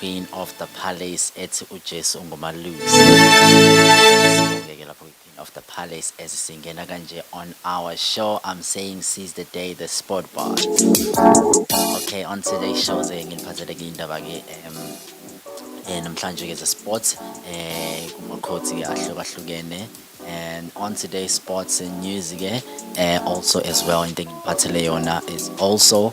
Queen of the Palace ethi uJesu ungumalusi. Queen of the Palace as singena kanje on our show. I'm saying seize the day, the sport bar. Okay, on today's show ngiliphathele ke indaba ke namhlanje ke sports kumakhosi ke ahlukahlukene. And on today's sports and news also as well into ngiphathele yona is also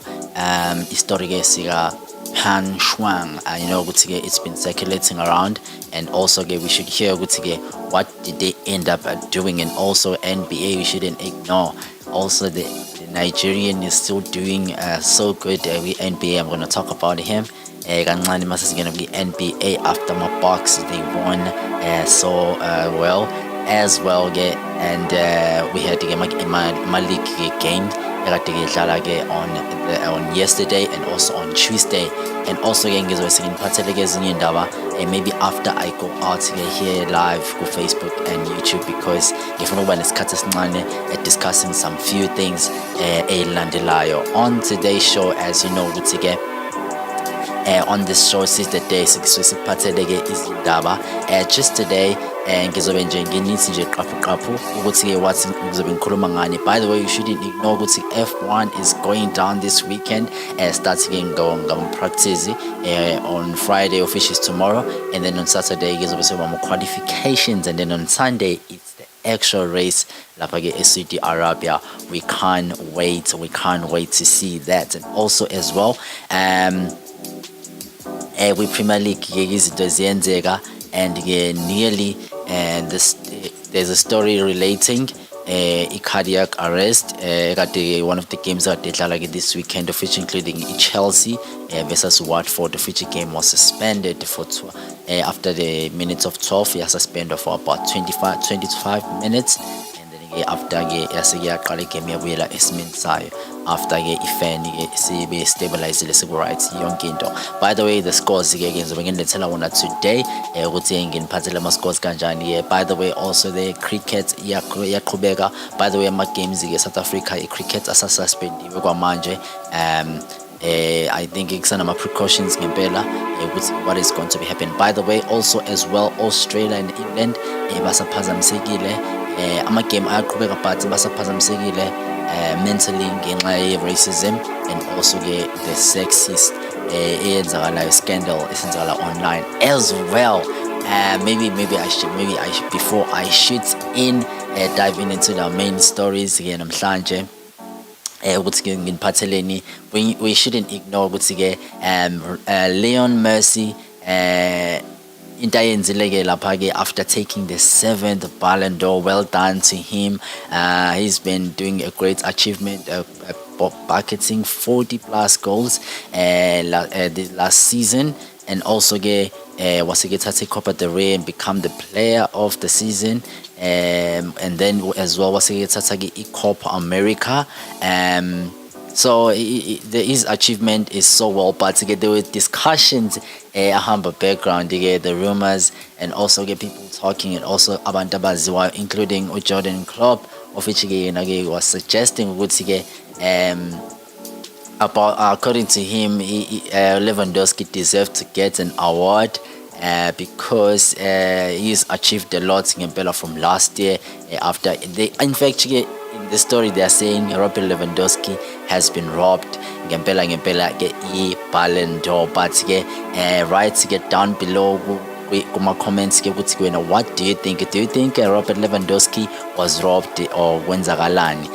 history ke sika Pan Shuang. You know ukuthi it's been circulating around, and also we should hear ukuthi what did they end up doing, and also NBA we shouldn't ignore. Also the Nigerian is still doing so good with NBA. I'm going to talk about him. Kancane mase singena kwi NBA after my Bucks they won so well as well and we had my league game on yesterday and also on Tuesday, and also maybe after I go out here live on Facebook and YouTube, because if no one is discussing some few things on today's show. As you know, on this show is the day just today ngizobe nje nginithi nje qaphu ukuthi what ngizobe ngikhuluma ngani. By the way, you shouldn't ignore ukuthi F1 is going down this weekend, starting practice on Friday, which is tomorrow, and then on Saturday ngizobe seba qualifications, and then on Sunday it's the actual race lapha ke Saudi Arabia. We can't wait to see that. And also as well we Premier League izinto ziyenzeka, and nearly there's a story relating a cardiac arrest at one of the games that they like this weekend, of which including Chelsea versus Watford, of which game was suspended for after the minutes of 12. He suspended for about 25 minutes, and then after game after ifan sibe stabilize right yonke into. By the way, the scores ngizobengilethela wona today ukuthi nginiphathele ama scores kanjani. By the way, also the cricket iyaqhubeka. By the way, ama games South Africa cricket asasuspendiwe kwamanje. I think kusana precautions ngempela what is going to be happening. By the way, also as well Australia and England basaphazamisekile ama game ayaqhubeka, but basaphazamisekile mentally ngenxa ye racism, and also the sexist scandal esenzakala online as well. Maybe I should before I shoot in diving into the main stories namhlanje ukuthi nginiphatheleni. We shouldn't ignore ukuthi Leon Messi into ayenzile lapha after taking the 7th Ballon d'Or. Well done to him. He's been doing a great achievement, bucketing 40 plus goals the last season, and also was to Copa del Rey and become the player of the season, and then as well was to Copa America. So his achievement is so well, but there were discussions humble background, the rumors, and also people talking, and also abantu abaziwayo including Jordan Klopp, of which was suggesting about according to him Lewandowski deserved to get an award because he's achieved a lot from last year. After they, in fact, in the story they are saying Robert Lewandowski has been robbed ngempela Ballon d'Or, but right down below kuma comments what do you think Robert Lewandowski was robbed or wenzakalani?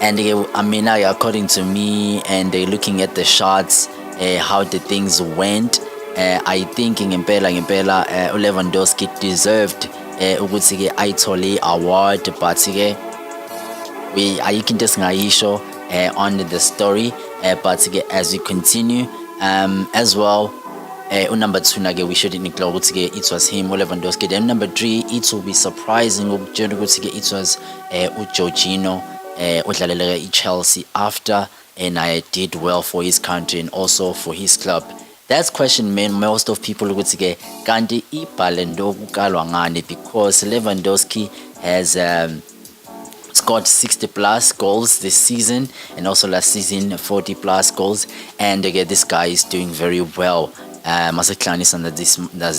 And I mean, according to me, and looking at the shots, how the things went, I think ngempela Lewandowski deserved ukuthi ayithole award, but I can just on the story, but as we continue as well, number 2 we shouldn't ignore it was him, Lewandowski. Then number 3, it will be surprising it was Jorginho udlalela Chelsea after, and I did well for his country and also for his club. That's question most of people ukuthi kanti Ballon d'Or kukalwa ngani, because Lewandowski has scored 60 plus goals this season, and also last season 40 plus goals. And again, this guy is doing very well. Masaklanisa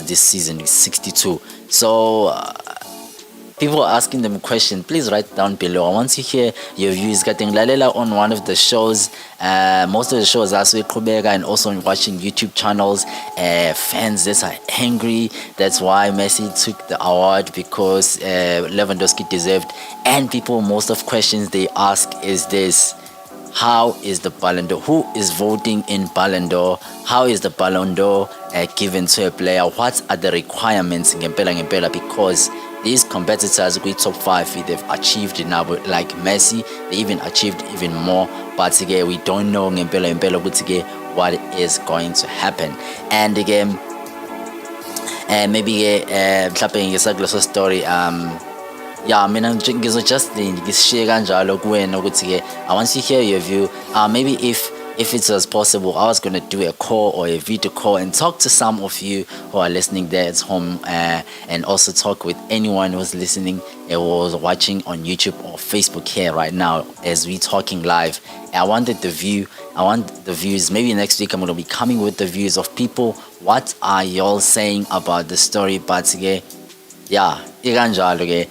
this season is 62. So people are asking them a question. Please write down below. I want to hear your views. Getting lalela on one of the shows. Most of the shows are Kubega, and also watching YouTube channels. Fans that are angry. That's why Messi took the award, because Lewandowski deserved. And people, most of questions they ask is this: how is the Ballon d'Or? Who is voting in Ballon d'Or? How is the Ballon d'Or given to a player? What are the requirements in Ngempela? Because these competitors, we top 5, they've achieved now, like Messi, they even achieved even more. But again, we don't know what is going to happen. And again, maybe story. Yeah, mina just ngishare kanjalo kuwena ukuthi ke I want to hear your view. Maybe if it was possible, I was going to do a call or a video call and talk to some of you who are listening there at home, and also talk with anyone who's listening or was watching on YouTube or Facebook here right now as we talking live. I want the views. Maybe next week I'm going to be coming with the views of people. What are y'all saying about the story? But yeah, ikanjalo ke.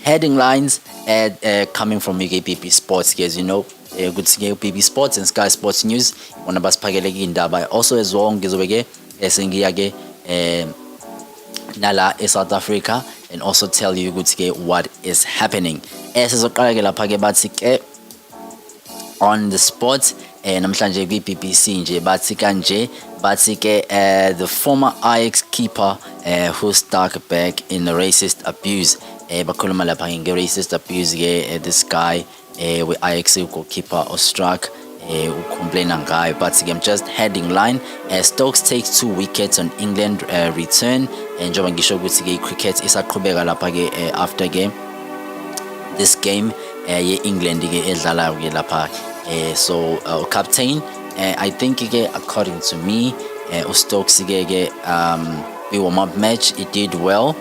Heading lines coming from UKPP Sports, guys. You know, good to UKPP Sports and Sky Sports News. One of us pagelegi indaba. Also as well, ngizobeke esengiyake nala South Africa, and also tell you good to what is happening. Sizoqala ke lapha ke bathi ke on the spot namhlanje BBC nje bathi kanje bathi ke the former Ajax keeper who stuck back in racist abuse. Bakhuluma lapha nge-racist abuse ke this guy with Ajax goalkeeper struck ucomplaina ngayo. But I'm just heading line. Stokes takes 2 wickets on England return, and njengoba ngisho ukuthi ke cricket isaqhubeka lapha ke after game this game ye-England ke edlalayo ke lapha. So captain, I think ke according to me Stokes ke warm-up match it did well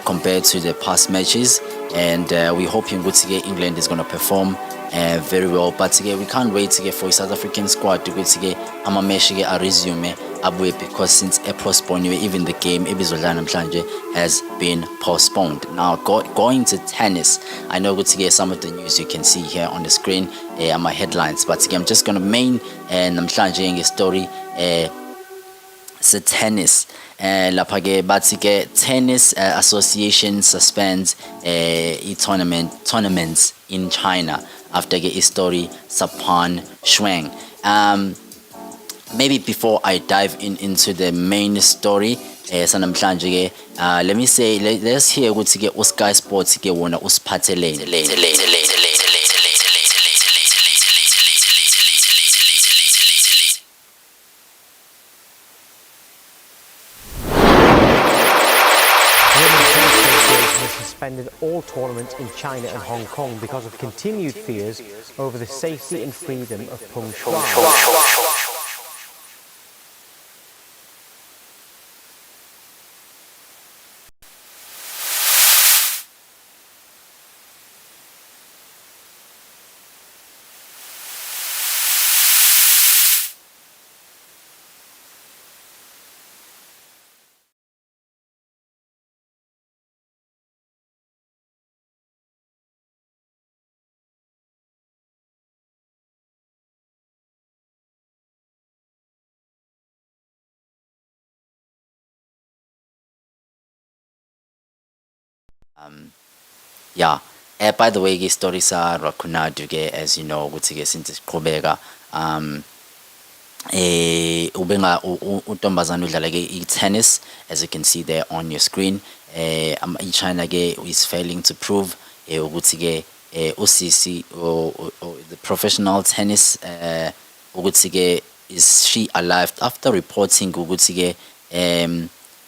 compared to the past matches, and we hoping that England is going to perform very well. But we can't wait for South African squad to get a match a resume abuye, because since a postponed, even the game has been postponed. Now going to tennis, I know some of the news you can see here on the screen are my headlines, but I'm just going to main namhlanje story tennis. Lapha ke bathi ke tennis association suspends tournaments in China after ke story Sapan Shuang. Maybe before I dive into the main story sanamhlanje ke let me say let's hear ukuthi ke Sky Sports ke wona usiphatheleni. Suspended all tournaments in China and Hong Kong because of continued fears over the safety and freedom of Peng Shuai. Yeah. By the way, story sa rakunadu ke, as you know, ukuthi ke since siqhubeka ubenga untombazana udlala ke tennis, as you can see there on your screen. China ke is failing to prove ukuthi ke usisi the professional tennis ukuthi ke is she alive after reporting ukuthi ke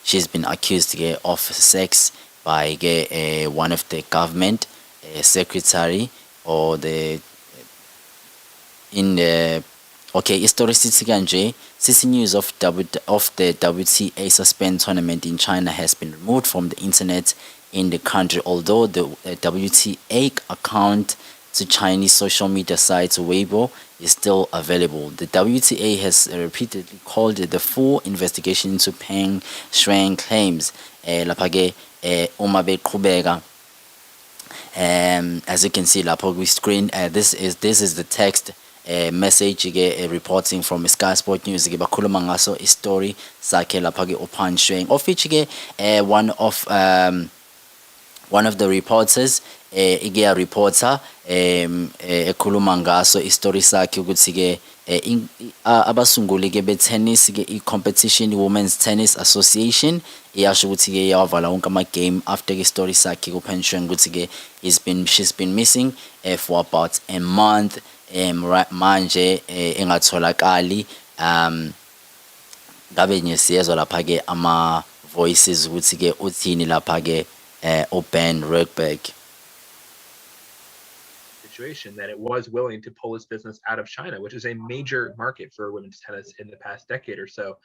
she's been accused of sex by one of the government secretary or the in the Okay, istory sithi kanje. CC news of the WTA suspend tournament in China has been removed from the internet in the country, although the WTA account to Chinese social media site Weibo is still available. The WTA has repeatedly called the full investigation into Peng Shuang claims. Lapha ke uma beqhubeka, as you can see lapho we screen, this is the text message reporting from Sky Sport News ke bakhuluma ngaso story sakhe lapha ke uPeng Shuang, of which ke one of the reporters ike reporter ekhuluma ngaso istory sakhe ukuthi ke abasunguli ke be-tennis ke i-competition women's tennis association iyasho ukuthi ke yawavala wonke ama-game after ke story sakhe ku-Peng Shuang ukuthi ke she's been missing for about a month manje engatholakali. Ngabe nje siyezwa lapha ke ama voices ukuthi ke uthini lapha ke Ben Rugberg. Situation that it was willing to pull its business out of China, which is a major market for women's tennis in the past decade or so.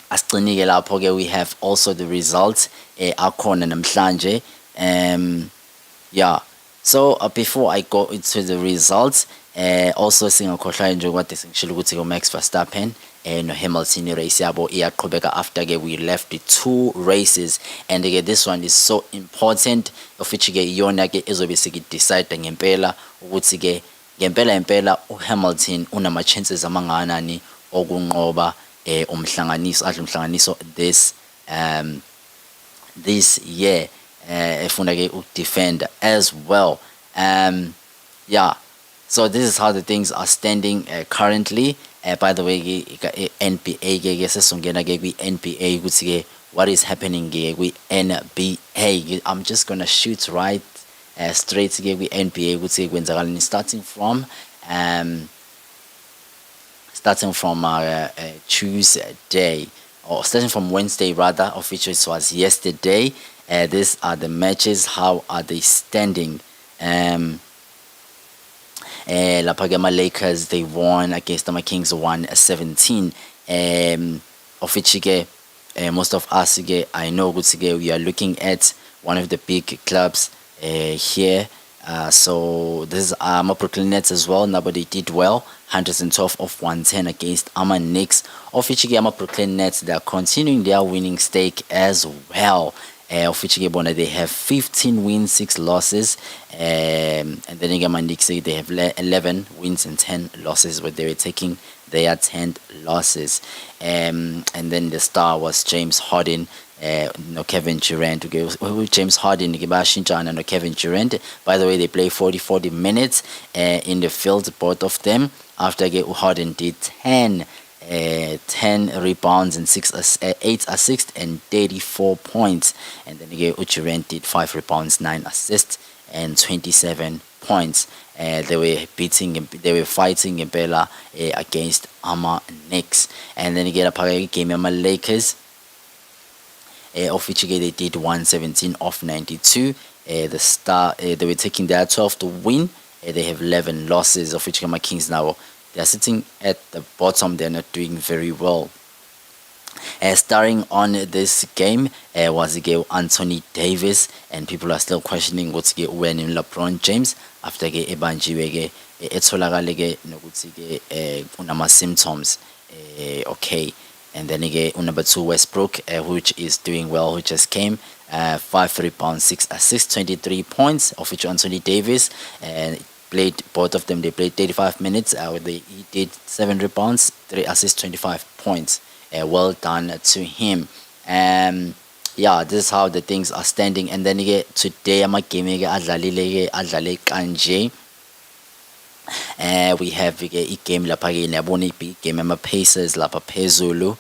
Asicine-ke lapho ke we have also the results akhona namhlanje. Yeah, so before I go into the results, also singakhohlwa nje kade sengishilo ukuthi Max Verstappen no Hamilton irace yabo iyaqhubeka after ke we left the 2 races, and ke this one is so important of which ke iyona ke ezobe sikidecide ngempela ukuthi ke ngempela uHamilton unama chances amangakanani okunqoba umhlanganiso adla umhlanganiso this year efuna ke ukudefend as well. Yeah, so this is how the things are standing currently. By the way ke NBA ke sesungena ke kwi NBA ukuthi ke what is happening ke kwi NBA. I'm just gonna shoot right straight ke kwi NBA ukuthi kwenzakalani starting from Tuesday, or starting from Wednesday rather, of which it was yesterday. These are the matches. How are they standing? La Pagama Lakers, they won against the Kings 1-17. Of which most of us I know we are looking at one of the big clubs here. So this is Brooklyn Nets as well. Nobody did well. 112 of 110 against Knicks. Of which Brooklyn Nets, they are continuing their winning streak as well. Of which they have 15 wins, 6 losses. And then Knicks, they have 11 wins and 10 losses, but they were taking their 10 losses. And then the star was James Harden. No Kevin Durant. James Harden, no Kevin Durant. By the way, they play 40 minutes in the field, both of them. After Harden did 10 rebounds and 8 assists and 34 points, and then Durant did 5 rebounds, 9 assists and 27 points. They were fighting Bella against Knicks, and then a game Lakers. Of which they did 117 of 92. The star they were taking their 12 to win. They have 11 losses, of which Kings now they are sitting at the bottom. They're not doing very well. Starring on this game was Anthony Davis, and people are still questioning what's when in LeBron James after ebanjiwe etholakale nokuthi unama symptoms okay. And then number 2 Westbrook, which is doing well, who just came 5 rebounds, 6 assists, 23 points, of which Anthony Davis and played both of them. They played 35 minutes. He did 7 rebounds, 3 assists, 25 points. Well done to him. Yeah, this is how the things are standing. And then today I'm game adlale kanje. We have a game lapha ke niyabona big game ama-Pacers lapha phezulu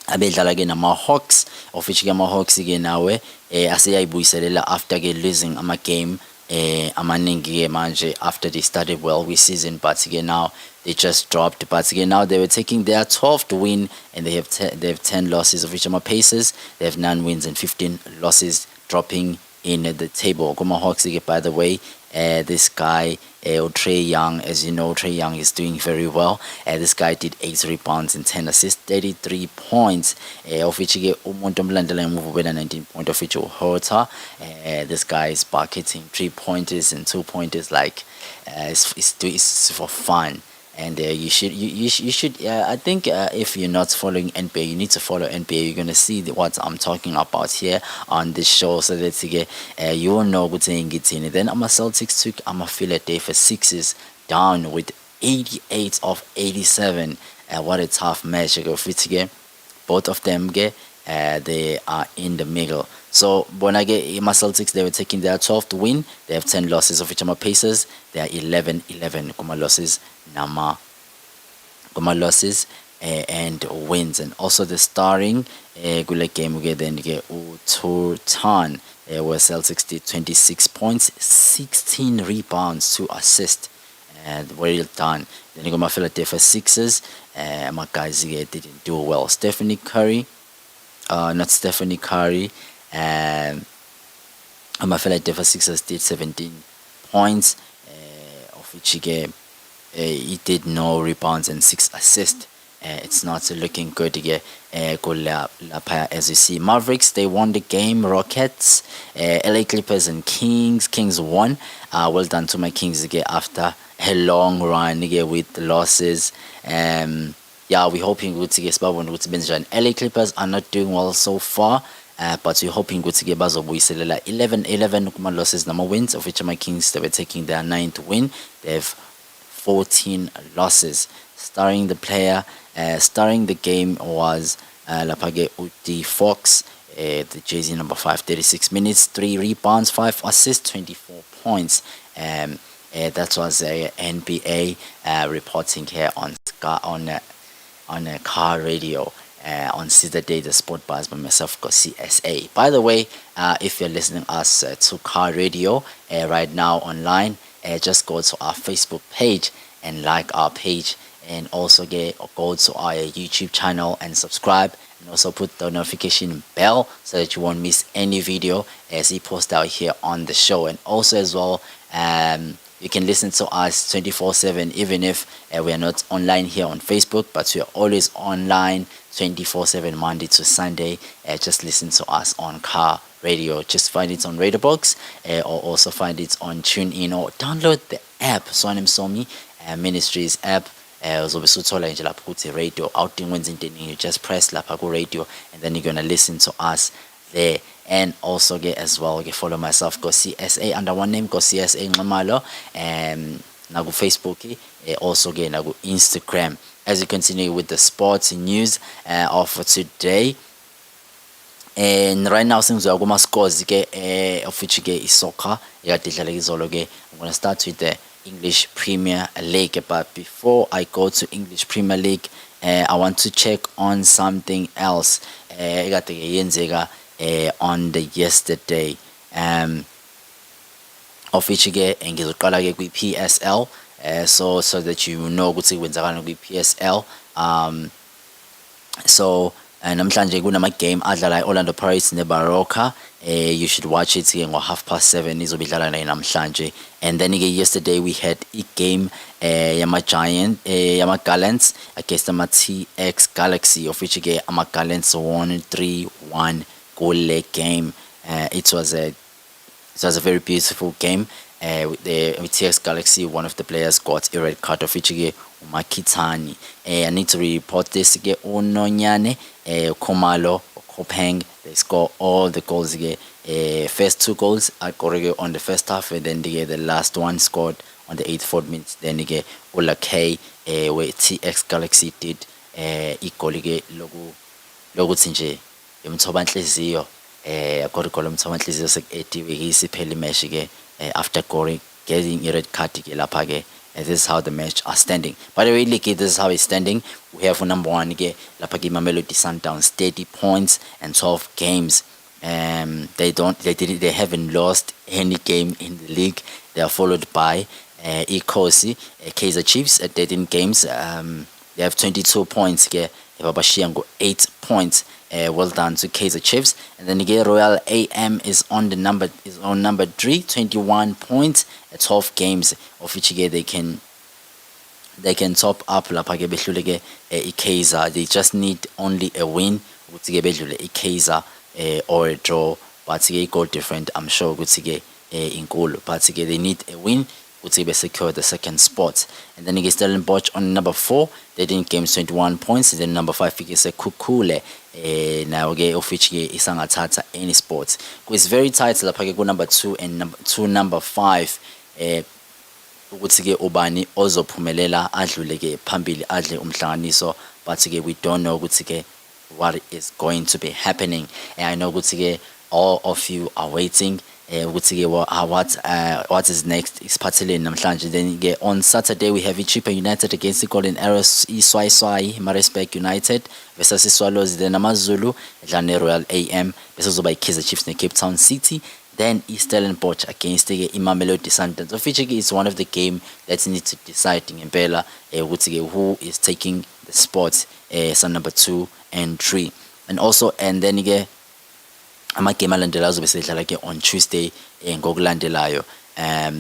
abedlala ke nama-Hawks, of which ke ama-Hawks ke nawe aseyayibuyiselela after ke losing ama-game amaningi ke manje after they started well this season, but again now they just dropped. But again now they were taking their 12th win, and they have 10 losses, of which Pacers they have 9 wins and 15 losses, dropping in the table. Goma Hawks, by the way, this guy Trae Young, as you know, Trae Young is doing very well. This guy did 8 rebounds and 10 assists, 33 points, of which umuntu omlandela move with 19 points, of which Hota. This guy is bucketing 3-pointers and 2-pointers, like it's for fun. And you should I think if you're not following NBA, you need to follow NBA. You're gonna see what I'm talking about here on this show, so that you will know what's in it. Then I'm a Celtics took I'm a Philadelphia Sixers down with 88 of 87. What a tough match. Both of them they are in the middle. So when I get my Celtics, they were taking their 12th win. They have 10 losses, of which I'm Pacers. They are 11-11 losses. Losses and wins. And also the starring gule game then Turtan where Celtics did 26 points, 16 rebounds, 2 assists, and well done. Then you got my Philadelphia Sixers, my guys didn't do well. Not Stephanie Curry, my Philadelphia Sixers did 17 points, of which he did no rebounds and 6 assists. It's not looking good again. As you see, Mavericks, they won the game. Rockets, LA Clippers and Kings. Kings won. Well done to my Kings again after a long run again with losses. Yeah, we're hoping good to get Benjamin. LA Clippers are not doing well so far. But we're hoping good to get Bazobuiselela 11-11 losses, number wins, of which my Kings they were taking their 9th win. They have 14 losses. Starring the game was Lapage Uti Fox, the Jay-Z number 5, 36 minutes, 3 rebounds, 5 assists, 24 points. That was a NBA reporting here on a car radio. On Saturday, the sport buzz by myself, CSA. By the way, if you're listening us to car radio right now online, just go to our Facebook page and like our page, and also go to our YouTube channel and subscribe, and also put the notification bell so that you won't miss any video as we post out here on the show. And also as well, you can listen to us 24/7, even if we are not online here on Facebook, but we are always online 24/7 Monday to Sunday. Just listen to us on car radio. Just find it on Radio Box, or also find it on TuneIn, or download the app, Suoane Msomi Ministries app. Uzobe usuthola nje lapho ukuthi radio outing Wednesday, you just press lapha ku radio, and then you're gonna listen to us there. And also as well follow myself, go CSA under one name, go CSA Nxumalo, nagu Facebook, also nagu Instagram. As we continue with the sports news of today, and right now since we are going scores of which is soccer, I'm gonna start with the English Premier League. But before I go to English Premier League, I want to check on something else. On the yesterday, of which ngizoqala kwi PSL, so that you know ukuthi kwenzakala kwi PSL. So namhlanje kunama game adlala Orlando Pirates neBaroka. You should watch it ngo 7:30 izobe idlala namhlanje. And then yesterday we had a game yama Giant yama Gallants against the TX Galaxy, of which ama Gallants won 3-1 goal game. It was a very beautiful game. With TX Galaxy, one of the players got a red card, of which Umakitani. I need to report this Ononyane, Komalo, Kopeng. They score all the goals. First 2 goals are on the first half, and then the last one scored on the 84th minute. Then Ola K, where TX Galaxy did equal logo tinje. Mthobanhliziyo akho gol umthobanhliziyo sek-80 isiphele match after getting a red card lapha this is how the match are standing. By the way, this is how it's standing. We have number 1 lapha Mamelodi Sundowns 30 points and 12 games. They haven't lost any game in the league. They are followed by Nkocysa, Kaizer Chiefs at 13 games. They have 22 points. Babashiango 8 points. Well done to Kaizer Chiefs. And then Royal AM is on number 3, 21 points at 12 games, of which they can top up lapha behluleke Kaizer. They just need only a win ukuthi bedlule Kaizer or a draw, but goal different. I'm sure ukuthi inkulu, but they need a win to secure the second spot. And then Stellenbosch on number 4, 13 games, 21 points. And then number 5 is Kukule. Now of which isangathatha any sports. It's very tight lapha number 2 and number 5. Ukuthi ubani ozophumelela adlule phambili adle umhlanganiso, but we don't know ukuthi what is going to be happening. And I know ukuthi all of you are waiting. What is next is Patile namhlanje. Then on Saturday we have Ichipa United against the Golden Arrows, Iswai Maritzburg United versus Swallows, then Amazulu Dlane Royal AM versus Kaizer Chiefs in Cape Town City. Then Stellenbosch against the Mamelodi Sundowns. Of which is one of the game that needs to decide in Mbela who is taking the spots number 2 and 3. And also then amagame alandelayo azobe sedlala on Tuesday ngokulandelayo.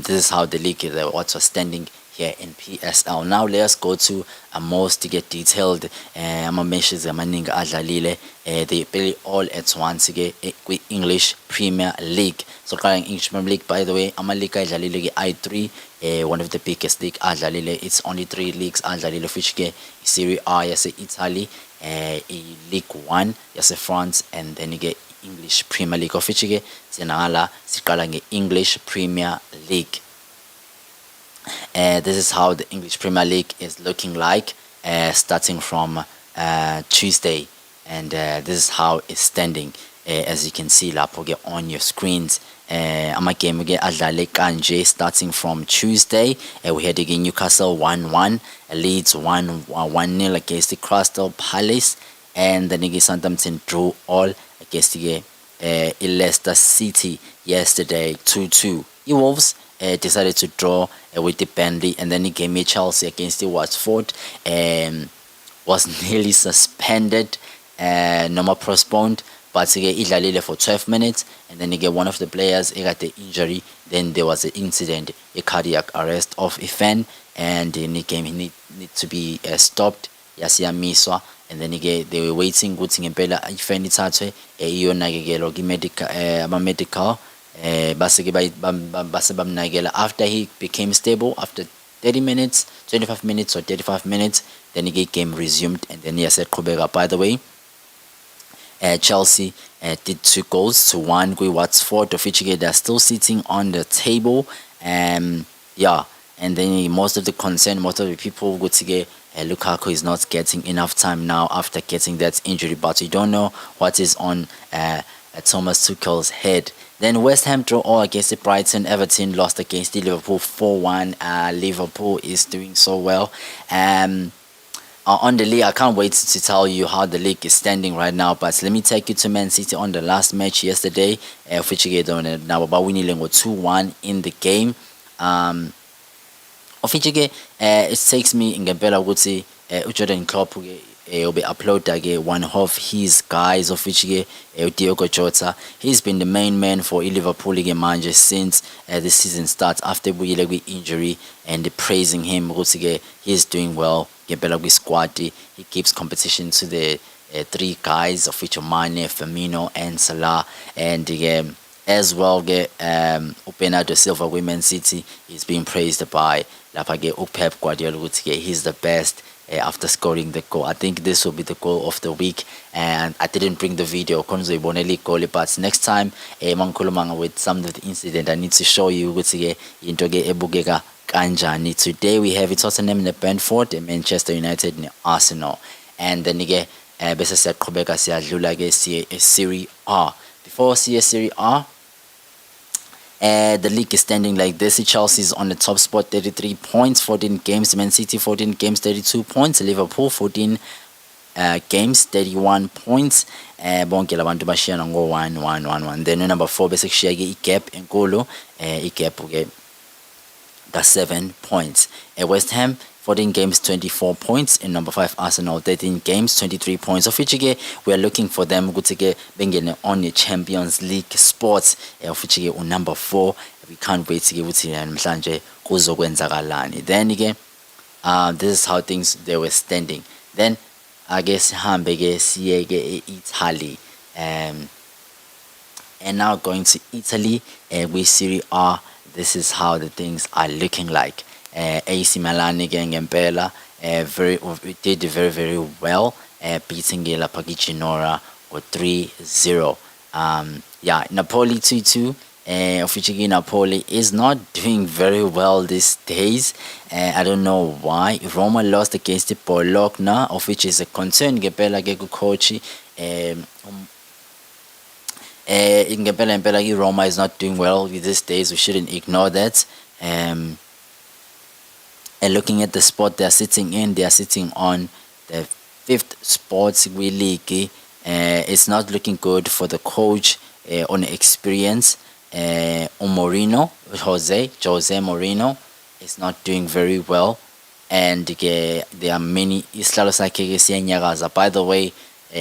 This is how the league is what's standing here in PSL. Now let's go to a most detailed ama-matches amaningi adlalile. They play all at once English Premier League. So English Premier League, by the way, ama-league adlalile I3, one of the biggest league adlalile. It's only 3 leagues adlalile, which Serie A yase Italy, League 1 yase France, and then English Premier League, of which siqala English Premier League. This is how the English Premier League is looking like, starting from Tuesday, and this is how it's standing, as you can see lapho on your screens. Amagame adlale kanje starting from Tuesday. We had again Newcastle 1-1, Leeds 1-0 against the Crystal Palace, and then Southampton drew all against Leicester City yesterday 2-2. The Wolves decided to draw with the Burnley, and then Chelsea against the Watford was nearly suspended, no more postponed, but idlalile for 12 minutes, and then one of the players got the injury. Then there was an incident, a cardiac arrest of a fan, and the game need to be stopped. Yasiyamiswa, and then they were waiting ukuthi ngempela ifan ithathwe iyonakekelo medical base bamnakekela. After he became stable after 30 minutes, 25 minutes or 35 minutes, then the game resumed, and then yasaqhubeka. By the way, Chelsea did 2-1 with Watford, of which they're still sitting on the table. And then most of the people would say Lukaku is not getting enough time now after getting that injury, but we don't know what is on Thomas Tuchel's head. Then West Ham draw all against Brighton. Everton lost against Liverpool 4-1. Liverpool is doing so well. On the league, I can't wait to tell you how the league is standing right now, but let me take you to Man City on the last match yesterday, which now about winning 2-1 in the game. It takes me in Gabella Woodsy, Jordan Klopp will be uploaded one of his guys of which Diogo Jota. He's been the main man for Liverpool manje since the season starts after we injury, and praising him ukuthi he's doing well ngempela kwi squad. He keeps competition to the three guys of which Mane, Firmino and Salah, and as well Bernardo Silva with Man City is being praised by Pep Guardiola ukuthi he's the best after scoring the goal. I think this will be the goal of the week, and I didn't bring the video konzo ibonele goal, but next time mangikhuluma with some of the incident I need to show you ukuthi into ebukeka kanjani. Today we have Tottenham and Brentford, Manchester United and Arsenal, and then bese siyaqhubeka siyadlula Serie A. Before Serie A, the league is standing like this. Chelsea is on the top spot, 33 points, 14 games. Man City, 14 games, 32 points. Liverpool, 14 games, 31 points. Bonke labantu bashiyana ngo 1-1-1-1. Then number 4 bese kushiya igap enkulu, igap ka 7 points. West Ham, 14 games, 24 points. In number 5, Arsenal, 13 games, 23 points. Of which we are looking for them to bengene on the Champions League spots. Of which number 4, we can't wait to get namhlanje kuzokwenzakalani. Then this is how things they were standing. Then I guess hambege siye Italy, and now going to Italy with Serie A. This is how the things are looking like. AC Milan ngempela did very very well, beating La Pagicinora or 3-0. Napoli 2-2. Of which Napoli is not doing very well these days. I don't know why. Roma lost against Bologna, of which is a concern ngempela coach. Roma is not doing well these days. We shouldn't ignore that. And looking at the spot they're sitting in, they are sitting on the 5th spot league. It's not looking good for the coach on experience. Jose Mourinho is not doing very well, and there are many. By the way,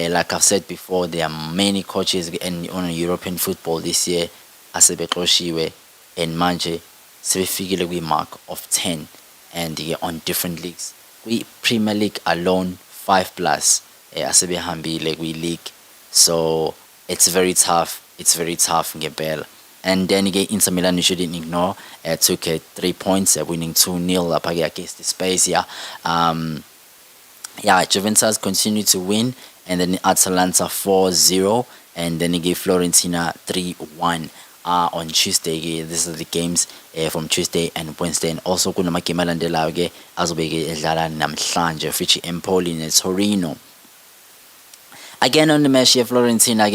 like I've said before, there are many coaches on European football this year. Asebekloshiwe and manje sebefikile kwi mark of 10, and on different leagues. We Premier League alone 5+. Asebehambile kwi league, so it's very tough. It's very tough ngempela. And then again, Inter Milan, you shouldn't ignore, took 3 points, winning 2-0 up against the Spezia. Juventus continued to win, and then Atalanta 4-0, and then again Fiorentina 3-1 on Tuesday. These are the games from Tuesday and Wednesday, and also kuna magame alandelayo azobeke edlala namhlanje, which Empoli and Torino. Again on the match here, Fiorentina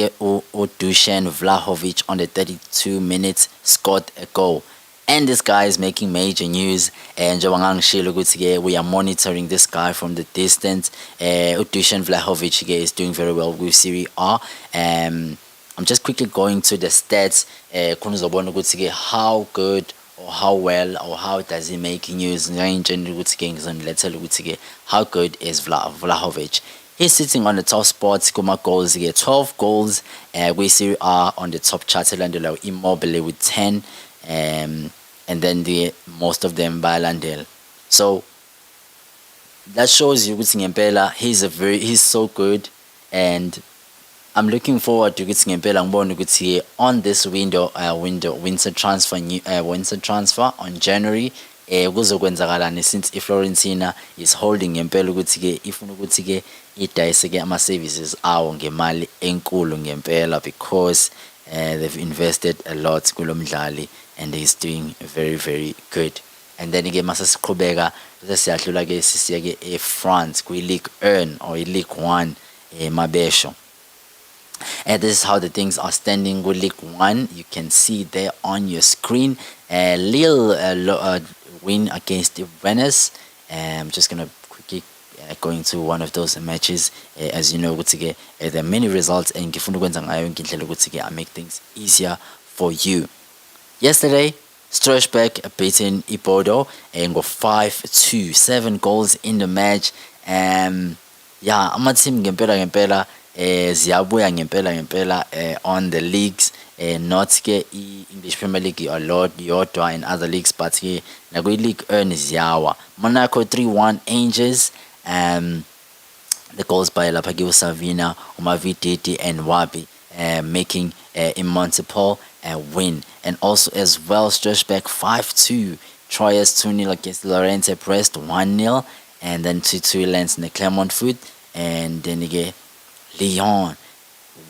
Dusan Vlahovic on the 32 minutes scored a goal. And this guy is making major news. And we are monitoring this guy from the distance. Dusan Vlahovic is doing very well with Serie A. I'm just quickly going to the stats. How good or how well or how does he make news? How good is Vlahovic? He's sitting on the top spot. Kuma goals, he gets 12 goals. We Serie A on the top chart. Immobile with 10, and then most of them by Landel. So that shows you Ngempela. He's so good, and I'm looking forward to Ngempela on this winter transfer on January. Since Fiorentina is holding ngempela ukuthi ifuna ukuthi idayise ama services awo ngemali enkulu ngempela, because they've invested a lot kulo mdlali, and he's doing very very good. And then mase siqhubeka bese siyadlula sisiya France kwi Ligue 1 or Ligue 1 Mabesho. And this is how the things are standing with League 1. You can see there on your screen. Lille win against Venice. I'm just gonna quickly go into one of those matches. As you know, there are many results, and I make things easier for you. Yesterday, Strasbourg beaten Ipodo and got 5-2, 7 goals in the match. yeah, ama-team ngempela ziyabuya ngempela on the leagues, not ke i-English Premier League a lot yodwa and other leagues, but ke nakwi-league earn ziyawa. Monaco 3-1 Angels, the goals by lapha ke uSavina, uMavididi and Wabi, making Immantipol win. And also as well, Stretchback 5-2, Troyes 2-0 against Lorente Brest 1-0, and then 2-2 lands in the Clermont Foot, and then again Lyon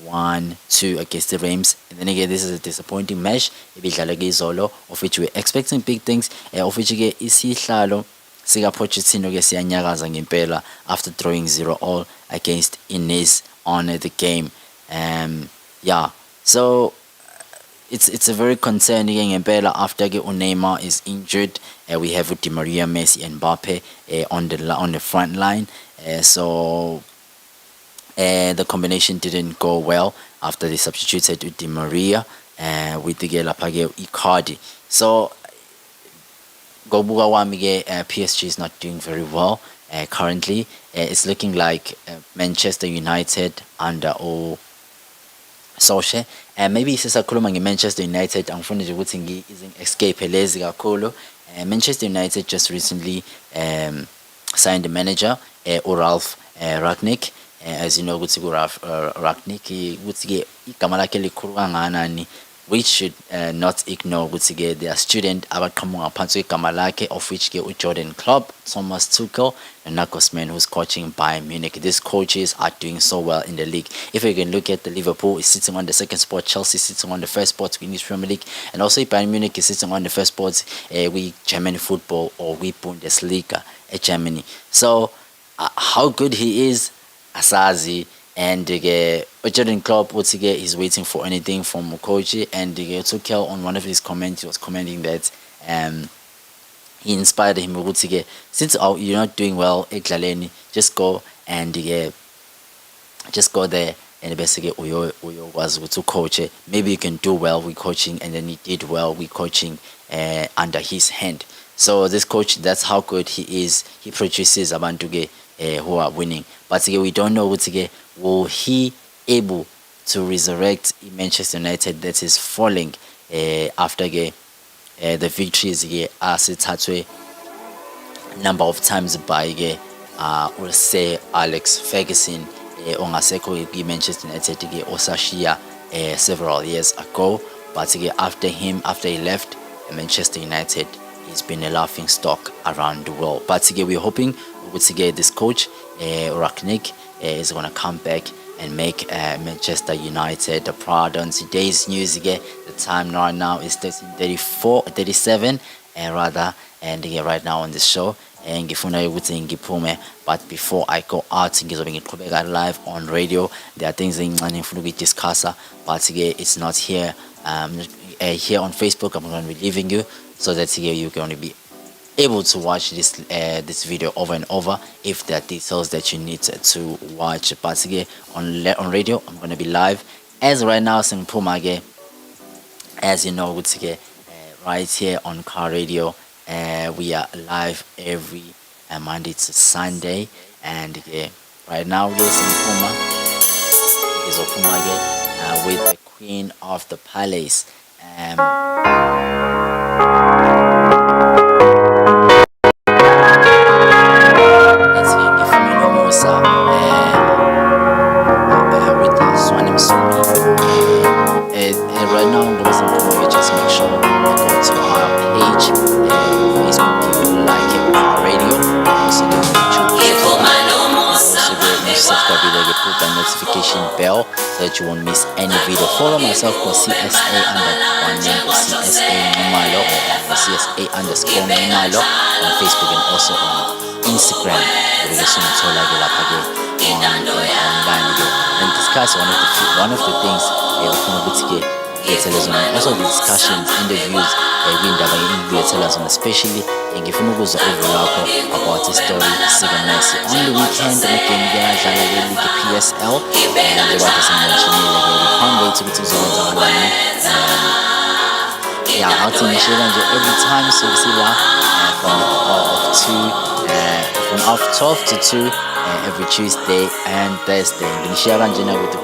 1-2 against the Reims. And then again, this is a disappointing match ibidlala ke izolo, of which we're expecting big things, of which ke isihlalo sika Pochettino ke siyanyakaza ngempela after throwing 0-0 against Inez on the game. Yeah, so it's a very concerning ngempela after ke Neymar is injured. We have Di Maria, Messi and Mbappe on the front line. So the combination didn't go well after they substituted with Di Maria with the lapha ke Icardi. So Gobuga Wamige, PSG is not doing very well currently. It's looking like Manchester United under Solskjaer. Maybe sisakhuluma nge-Manchester United, angifuni nje ukuthi escape lezi kakhulu. Manchester United just recently signed a manager, Ralph Ragnick. As you know, ukuthi Ralph Ragnick ukuthi ke igama lakhe likhulu kangakanani. We should not ignore ukuthi their student abaqhamuka ngaphansi kwegama lakhe, of which Jordan Klopp, Thomas Tuchel, and Nagelsmann, who's coaching Bayern Munich. These coaches are doing so well in the league. If you can look at the Liverpool is sitting on the second spot, Chelsea sitting on the first spot in English Premier League, and also Bayern Munich is sitting on the first spot with German football, or with Bundesliga at Germany. So how good he is, asazi. And Jordan Klopp is waiting for anything from Mukochi, and Tuchel on one of his comments he was commenting that he inspired him ukuthi since you're not doing well ekudlaleni, just go and just go there and basically uyokwazi ukuthi ucoach, maybe you can do well with coaching. And then he did well with coaching under his hand. So this coach, that's how good he is. He produces abantu who are winning, but we don't know ukuthi will he able to resurrect Manchester United that is falling after the victories asithathwe number of times by we'll say Alex Ferguson ongasekho Manchester United osashiya several years ago. But after he left Manchester United, he's been a laughing stock around the world. But we're hoping this coach Ragnick is gonna come back and make Manchester United proud. On today's news, the time right now is 13:37 rather, and right now on the show ngifuna ukuthi ngiphume, but before I go out ngizobe ngiqhubeka live on radio. There are things engicane ngifuna ukudiscussa, but it's not here here on Facebook. I'm going to be leaving you so that you're going to be able to watch this video over and over if there are details that you need to watch. But on radio I'm going to be live as right now singiphuma as you know right here on Car Radio. We are live every Monday to Sunday, and right now singiphuma with the Queen of the Palace. With Suoane Msomi. Right now, just make sure you go to our page, Facebook, you like it, our radio, also the YouTube, subscribe to put the notification bell so that you won't miss any video. Follow myself for CSA Numalo, or CSA _Numalo on Facebook and also on Instagram. And discuss one of the things also the discussions, interviews especially ngifuna ukuzwa overlapho about the story sikamesi on the weekend again kuyadlala league PSL, and what is mentioned we can't wait ukuthi kuzokwenzakala. Yeah, I'll tell you every time, so we see from half 12 to 2 every Tuesday and Thursday. Nginishiya kanjena with the